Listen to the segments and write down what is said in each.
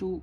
2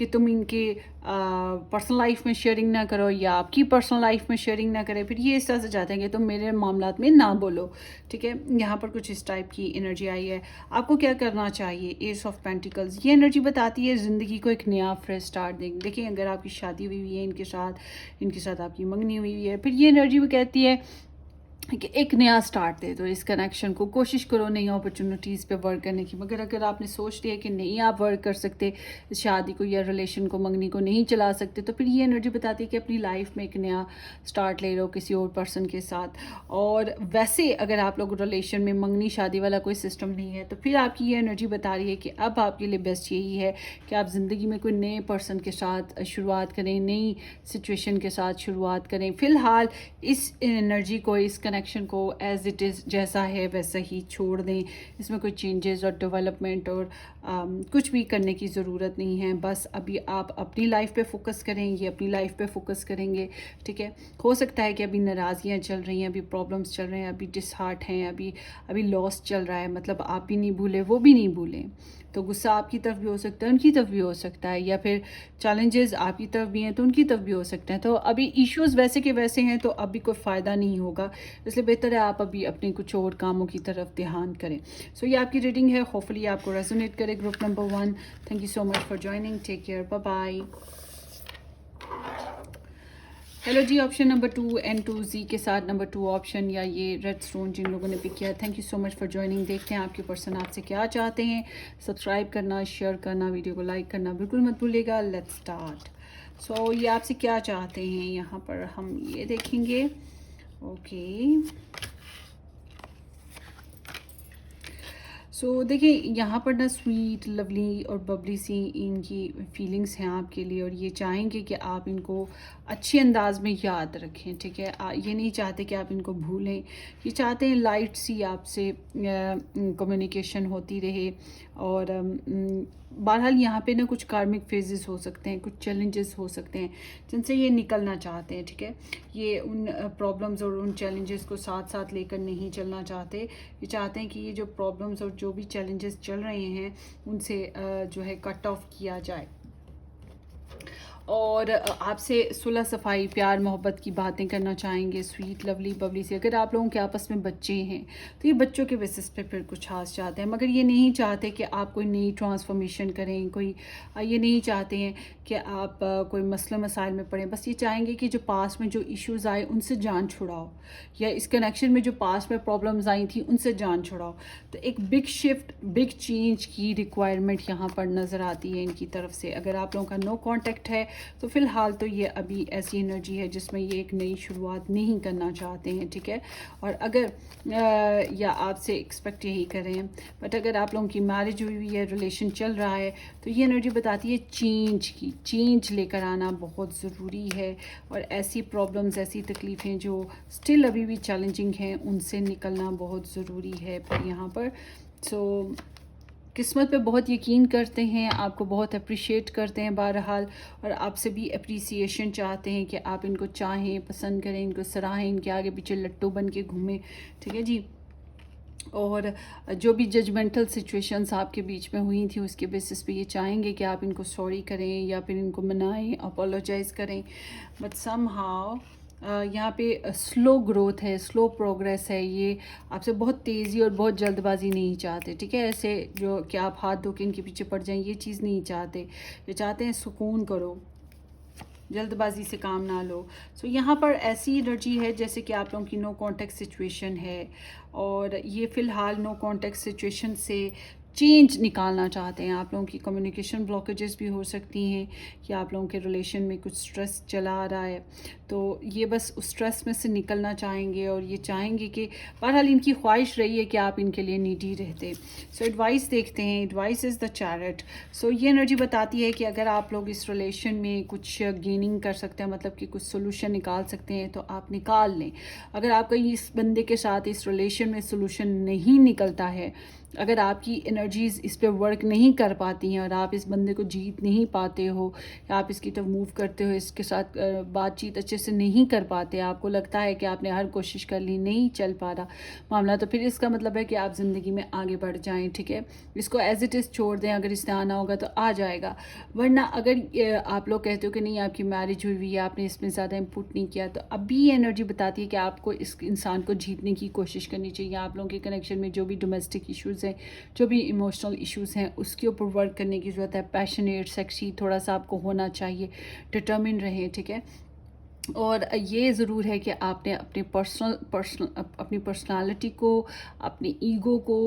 کہ تم ان کے پرسنل لائف میں شیئرنگ نہ کرو یا آپ کی پرسنل لائف میں شیئرنگ نہ کرے. پھر یہ اس طرح سے چاہتے ہیں کہ تم میرے معاملات میں نہ بولو. ٹھیک ہے, یہاں پر کچھ اس ٹائپ کی انرجی آئی ہے. آپ کو کیا کرنا چاہیے؟ ایس آف پینٹیکلز, یہ انرجی بتاتی ہے زندگی کو ایک نیا فریش اسٹارٹ دیں. دیکھیں اگر آپ کی شادی ہوئی ہوئی ہے ان کے ساتھ آپ کی منگنی ہوئی ہوئی ہے, پھر یہ انرجی بھی کہتی ہے کہ ایک نیا سٹارٹ دے دو اس کنیکشن کو. کوشش کرو نئی اپرچونیٹیز پہ ورک کرنے کی. مگر اگر آپ نے سوچ لیا کہ نہیں آپ ورک کر سکتے اس شادی کو یا ریلیشن کو, منگنی کو نہیں چلا سکتے, تو پھر یہ انرجی بتاتی ہے کہ اپنی لائف میں ایک نیا سٹارٹ لے لو کسی اور پرسن کے ساتھ. اور ویسے اگر آپ لوگ ریلیشن میں منگنی شادی والا کوئی سسٹم نہیں ہے, تو پھر آپ کی یہ انرجی بتا رہی ہے کہ اب آپ کے لیے بیسٹ یہی ہے کہ آپ زندگی میں کوئی نئے پرسن کے ساتھ شروعات کریں, نئی سچویشن کے ساتھ شروعات کریں. فی الحال اس انرجی کو, اس کنیکشن کو ایز اٹ از جیسا ہے ویسا ہی چھوڑ دیں. اس میں کوئی چینجز اور ڈیولپمنٹ اور کچھ بھی کرنے کی ضرورت نہیں ہے. بس ابھی آپ اپنی لائف پہ فوکس کریں, یہ اپنی لائف پہ فوکس کریں گے. ٹھیک ہے, ہو سکتا ہے کہ ابھی ناراضیاں چل رہی ہیں, ابھی پرابلمس چل رہے ہیں, ابھی ڈس ہارٹ ہیں, ابھی لاس چل رہا ہے, مطلب آپ بھی نہیں بھولے وہ بھی نہیں بھولیں. تو غصہ آپ کی طرف بھی ہو سکتا ہے, ان کی طرف بھی ہو سکتا ہے, یا پھر چیلنجز آپ کی طرف بھی ہیں تو ان کی طرف بھی ہو سکتے ہیں. تو ابھی ایشوز ویسے کے ویسے ہیں, تو ابھی کوئی فائدہ نہیں ہوگا. اس لیے بہتر ہے آپ ابھی اپنے کچھ اور کاموں کی طرف دھیان کریں. سو یہ آپ کی ریڈنگ ہے, ہوپفلی آپ کو ریزونیٹ کرے. Group number 1, thank you so much for joining. Take care, bye bye. Hello جی, آپشن نمبر 2 N2Z کے ساتھ نمبر 2 آپشن یا یہ ریڈ سٹون جن لوگوں نے پک کیا, thank you so much for joining. دیکھتے ہیں آپ کے پرسن آپ سے کیا چاہتے ہیں. سبسکرائب کرنا, شیئر کرنا, ویڈیو کو لائک کرنا بالکل مت بھولیے گا. Let's start. سو یہ آپ سے کیا چاہتے ہیں, یہاں پر ہم یہ دیکھیں گے. اوکے, سو دیکھیں یہاں پر نا سویٹ, لولی اور ببلی سی ان کی فیلنگس ہیں آپ کے لیے, اور یہ چاہیں گے کہ آپ ان کو اچھے انداز میں یاد رکھیں. ٹھیک ہے, یہ نہیں چاہتے کہ آپ ان کو بھولیں, یہ چاہتے ہیں لائٹ سی آپ سے کمیونیکیشن ہوتی رہے. اور بہرحال یہاں پہ نا کچھ کارمک فیزز ہو سکتے ہیں, کچھ چیلنجز ہو سکتے ہیں جن سے یہ نکلنا چاہتے ہیں. ٹھیک ہے, یہ ان پرابلمز اور ان چیلنجز کو ساتھ ساتھ لے کر نہیں چلنا چاہتے. یہ چاہتے ہیں کہ یہ جو پرابلمز اور جو بھی چیلنجز چل رہے ہیں ان سے جو ہے کٹ آف کیا جائے, اور آپ سے صلح صفائی, پیار محبت کی باتیں کرنا چاہیں گے. سویٹ, لولی, ببلی سے اگر آپ لوگوں کے آپس میں بچے ہیں تو یہ بچوں کے بیسس پہ پھر کچھ خاص چاہتے ہیں, مگر یہ نہیں چاہتے کہ آپ کوئی نئی ٹرانسفارمیشن کریں, یہ نہیں چاہتے ہیں کہ آپ کوئی مسئلہ مسائل میں پڑیں. بس یہ چاہیں گے کہ جو پاس میں جو ایشوز آئے ان سے جان چھڑاؤ, یا اس کنیکشن میں جو پاس میں پرابلمز آئی تھیں ان سے جان چھڑاؤ. تو ایک بگ شفٹ, بگ چینج کی ریکوائرمنٹ یہاں پر نظر آتی ہے ان کی طرف سے. اگر آپ لوگوں کا نو کانٹیکٹ ہے تو فی الحال تو یہ ابھی ایسی انرجی ہے جس میں یہ ایک نئی شروعات نہیں کرنا چاہتے ہیں. ٹھیک ہے, اور اگر یا آپ سے ایکسپیکٹ یہی کریں, بٹ اگر آپ لوگوں کی میرج ہوئی ہوئی ہے, ریلیشن چل رہا ہے, تو یہ انرجی بتاتی ہے چینج کی. چینج لے کر آنا بہت ضروری ہے, اور ایسی پرابلمز, ایسی تکلیفیں جو اسٹل ابھی بھی چیلنجنگ ہیں ان سے نکلنا بہت ضروری ہے پھر یہاں پر. سو قسمت پہ بہت یقین کرتے ہیں, آپ کو بہت اپریشیٹ کرتے ہیں بہرحال, اور آپ سے بھی اپریسیشن چاہتے ہیں کہ آپ ان کو چاہیں, پسند کریں, ان کو سراہیں, ان کے آگے پیچھے لٹو بن کے گھومیں. ٹھیک ہے جی, اور جو بھی ججمنٹل سچویشنز آپ کے بیچ میں ہوئی تھیں اس کے بیسس پہ یہ چاہیں گے کہ آپ ان کو سوری کریں یا پھر ان کو منائیں, اپولوجائز کریں. بٹ سم ہاؤ یہاں پہ سلو گروتھ ہے, سلو پروگریس ہے. یہ آپ سے بہت تیزی اور بہت جلد بازی نہیں چاہتے. ٹھیک ہے, ایسے جو کہ آپ ہاتھ دھو کے ان کے پیچھے پڑ جائیں, یہ چیز نہیں چاہتے. یہ چاہتے ہیں سکون کرو, جلد بازی سے کام نہ لو. سو یہاں پر ایسی انرجی ہے جیسے کہ آپ لوگوں کی نو کانٹیکٹ سچویشن ہے, اور یہ فی الحال نو کانٹیکٹ سچویشن سے چینج نکالنا چاہتے ہیں. آپ لوگوں کی کمیونیکیشن بلاکیجز بھی ہو سکتی ہیں, کہ آپ لوگوں کے ریلیشن میں کچھ سٹریس چلا آ رہا ہے, تو یہ بس اس سٹریس میں سے نکلنا چاہیں گے, اور یہ چاہیں گے کہ بہرحال ان کی خواہش رہی ہے کہ آپ ان کے لیے نیڈی رہتے. سو ایڈوائس دیکھتے ہیں, ایڈوائس از دا چیرٹ. سو یہ انرجی بتاتی ہے کہ اگر آپ لوگ اس ریلیشن میں کچھ گیننگ کر سکتے ہیں, مطلب کہ کچھ سولوشن نکال سکتے ہیں تو آپ نکال لیں. اگر آپ کا اس بندے کے ساتھ اس ریلیشن میں سولوشن نہیں نکلتا ہے اگر آپ کی انرجیز اس پہ ورک نہیں کر پاتی ہیں اور آپ اس بندے کو جیت نہیں پاتے ہو یا آپ اس کی طرف موو کرتے ہو، اس کے ساتھ بات چیت اچھے سے نہیں کر پاتے، آپ کو لگتا ہے کہ آپ نے ہر کوشش کر لی، نہیں چل پا رہا معاملہ، تو پھر اس کا مطلب ہے کہ آپ زندگی میں آگے بڑھ جائیں. ٹھیک ہے، اس کو ایز اٹ از چھوڑ دیں. اگر اس نے آنا ہوگا تو آ جائے گا، ورنہ اگر آپ لوگ کہتے ہو کہ نہیں آپ کی میرج ہوئی ہے، آپ نے اس میں زیادہ انپوٹ نہیں کیا، تو ابھی یہ انرجی بتاتی ہے کہ آپ کو اس انسان کو جیتنے کی کوشش کرنی چاہیے. آپ لوگوں کے کنیکشن میں جو بھی ڈومیسٹک ایشوز ہیں، جو بھی ایموشنل ایشوز ہیں، اس کے اوپر ورک کرنے کی ضرورت ہے. پیشنیٹ، سیکسی تھوڑا سا آپ کو ہونا چاہیے، ڈٹرمن رہیں. ٹھیک ہے، اور یہ ضرور ہے کہ آپ نے اپنی پرسنالٹی کو، اپنی ایگو کو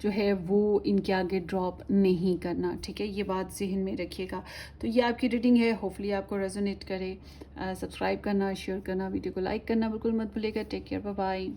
جو ہے وہ ان کے آگے ڈراپ نہیں کرنا. ٹھیک ہے، یہ بات ذہن میں رکھیے گا. تو یہ آپ کی ریڈنگ ہے، ہوپفلی آپ کو ریزونیٹ کرے. سبسکرائب کرنا، شیئر کرنا، ویڈیو کو لائک کرنا بالکل مت بھولے گا. Take care, bye bye.